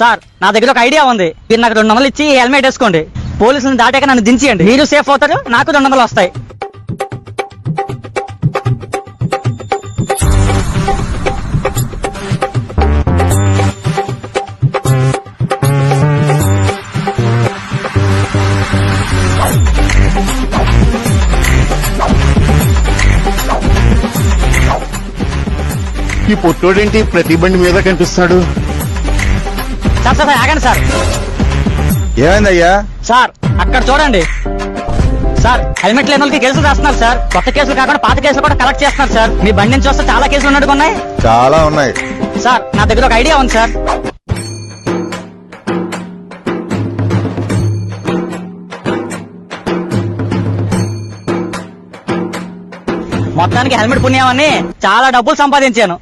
Sir నా దగ్గర ఒక ఐడియా ఉంది. మీరు నాకు 200 ఇచ్చి హెల్మెట్ వేసుకోండి. పోలీసులను దాటాక నన్ను దించేయండి. మీరు సేఫ్ అవుతారు, నాకు 200 వస్తాయి. ఈ పొట్టోడేంటి ప్రతి బండి మీద కనిపిస్తాడు? సార్ సార్ ఆగండి సార్. ఏమైందయ్యా? సార్ అక్కడ చూడండి సార్, హెల్మెట్ లేని వాళ్ళకి కేసులు రాస్తున్నారు సార్. కొత్త కేసులు కాకుండా పాత కేసులు కూడా కలెక్ట్ చేస్తున్నారు సార్. మీ బండి నుంచి వస్తే చాలా కేసులు ఉన్నట్టుగా ఉన్నాయి. చాలా ఉన్నాయి సార్. నా దగ్గర ఒక ఐడియా ఉంది సార్. మొత్తానికి హెల్మెట్ పుణ్యామని చాలా డబ్బులు సంపాదించాను.